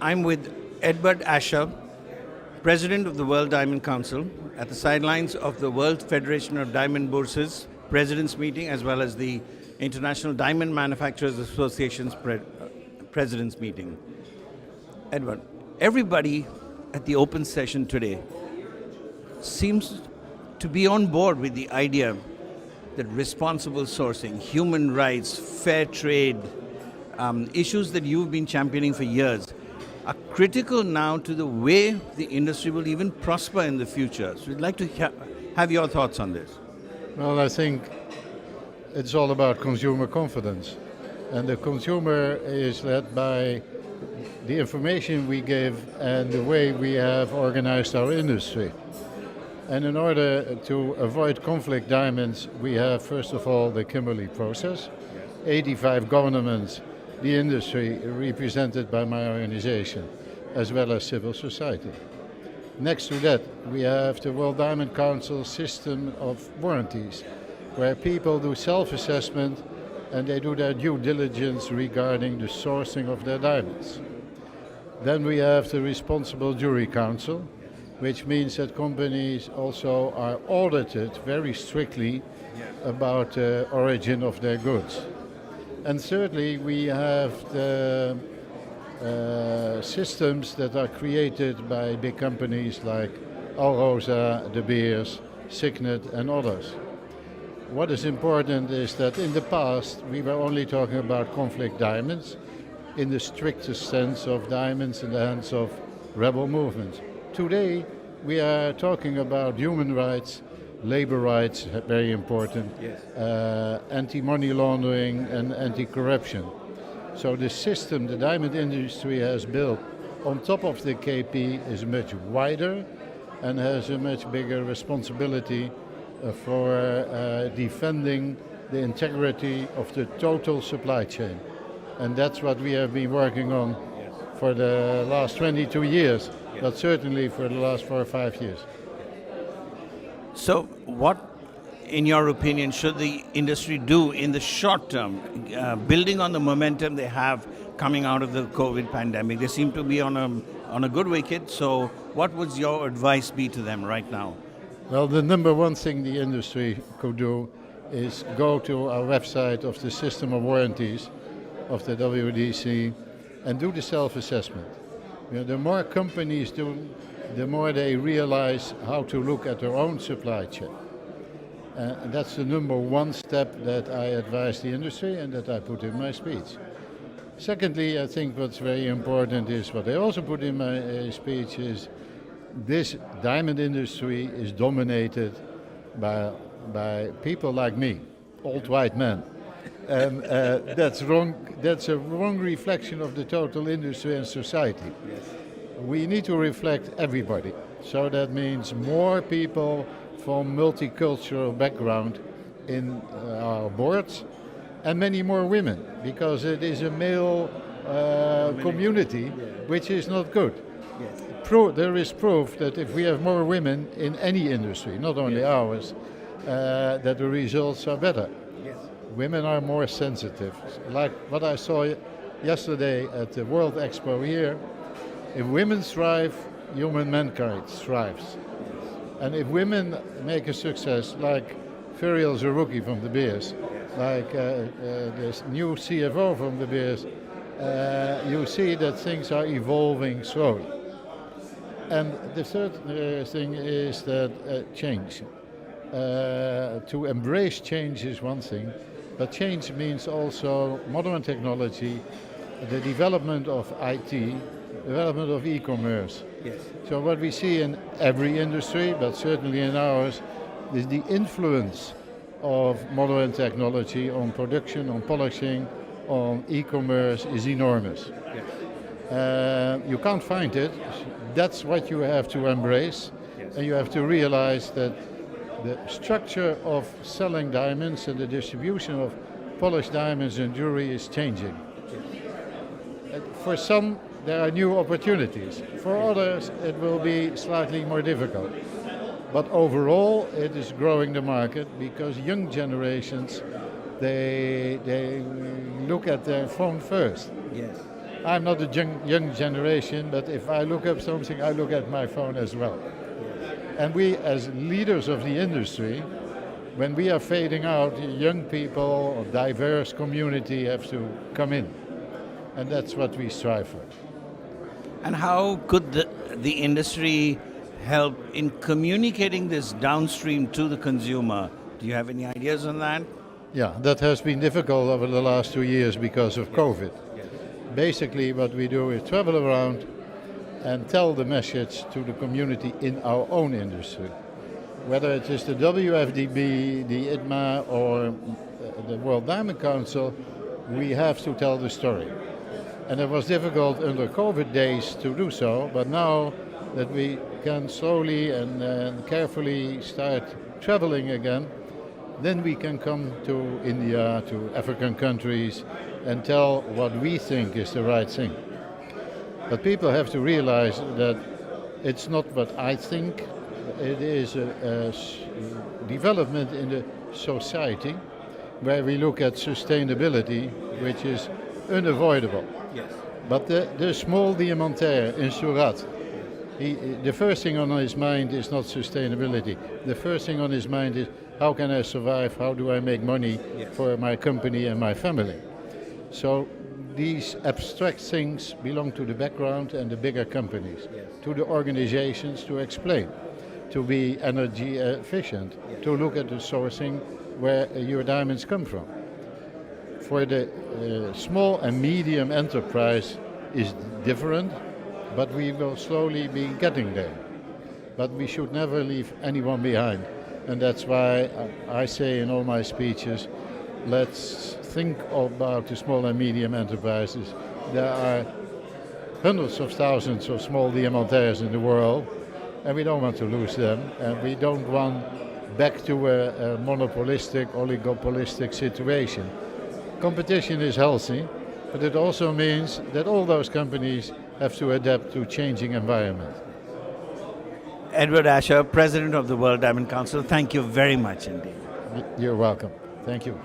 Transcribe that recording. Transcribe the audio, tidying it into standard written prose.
I'm with Edward Asscher, President of the World Diamond Council, at the sidelines of the World Federation of Diamond Bourses President's Meeting, as well as the International Diamond Manufacturers Association's President's Meeting. Edward, everybody at the open session today seems to be on board with the idea that responsible sourcing, human rights, fair trade, issues that you've been championing for years are critical now to the way the industry will even prosper in the future. So we'd like to have your thoughts on this. Well, I think it's all about consumer confidence. And the consumer is led by the information we give and the way we have organized our industry. And in order to avoid conflict diamonds, we have, first of all, the Kimberley process. 85 governments, the industry represented by my organization, as well as civil society. Next to that, we have the World Diamond Council system of warranties, where people do self-assessment and they do their due diligence regarding the sourcing of their diamonds. Then we have the Responsible Jury Council, which means that companies also are audited very strictly about the origin of their goods. And thirdly, we have the systems that are created by big companies like Alrosa, De Beers, Signet and others. What is important is that in the past we were only talking about conflict diamonds in the strictest sense of diamonds in the hands of rebel movements. Today we are talking about human rights, labor rights, very important, anti-money laundering and anti-corruption. So the system the diamond industry has built on top of the KP is much wider and has a much bigger responsibility for defending the integrity of the total supply chain. And that's what we have been working on for the last 22 years, but certainly for the last 4 or 5 years. So what, in your opinion, should the industry do in the short term, building on the momentum they have coming out of the COVID pandemic? They seem to be on a good wicket, so what would your advice be to them right now? Well, the number one thing the industry could do is go to our website of the system of warranties of the WDC and do the self-assessment. You know, the more companies do, the more they realize how to look at their own supply chain. That's the number one step that I advise the industry and that I put in my speech. Secondly, I think what's very important is what I also put in my speech is this diamond industry is dominated by people like me, old white men. And that's wrong. That's a wrong reflection of the total industry and society. We need to reflect everybody. So that means more people from multicultural background in our boards and many more women, because it is a male community which is not good. There is proof that if we have more women in any industry, not only ours, that the results are better. Women are more sensitive. Like what I saw yesterday at the World Expo here, if women thrive, human mankind thrives. And if women make a success, like Furiel Zerouki from De Beers, like this new CFO from De Beers, you see that things are evolving slowly. And the third thing is that change. To embrace change is one thing, but change means also modern technology, the development of IT, development of e-commerce. So what we see in every industry, but certainly in ours, is the influence of modern technology on production, on polishing, on e-commerce is enormous. You can't find it. That's what you have to embrace, and you have to realize that the structure of selling diamonds and the distribution of polished diamonds and jewelry is changing. For some, there are new opportunities. For others, it will be slightly more difficult. But overall, it is growing the market because young generations, they look at their phone first. I'm not a young generation, but if I look up something, I look at my phone as well. And we, as leaders of the industry, when we are fading out, young people or diverse community have to come in. And that's what we strive for. And how could the industry help in communicating this downstream to the consumer? Do you have any ideas on that? Yeah, that has been difficult over the last 2 years because of COVID. Basically, what we do is travel around and tell the message to the community in our own industry. Whether it is the WFDB, the ITMA, or the World Diamond Council, we have to tell the story. And it was difficult under COVID days to do so, but now that we can slowly and carefully start traveling again, then we can come to India, to African countries, and tell what we think is the right thing. But people have to realize that it's not what I think, it is a development in the society where we look at sustainability, which is unavoidable. Yes. But the small diamantaire in Surat, the first thing on his mind is not sustainability. The first thing on his mind is, how can I survive? How do I make money for my company and my family? So these abstract things belong to the background and the bigger companies, to the organizations to explain, to be energy efficient, to look at the sourcing where your diamonds come from. For the small and medium enterprise is different, but we will slowly be getting there. But we should never leave anyone behind. And that's why I say in all my speeches, let's think about the small and medium enterprises. There are hundreds of thousands of small diamantaires in the world, and we don't want to lose them. And we don't want back to a monopolistic, oligopolistic situation. Competition is healthy, but it also means that all those companies have to adapt to changing environment. Edward Asscher, President of the World Diamond Council, thank you very much indeed. You're welcome. Thank you.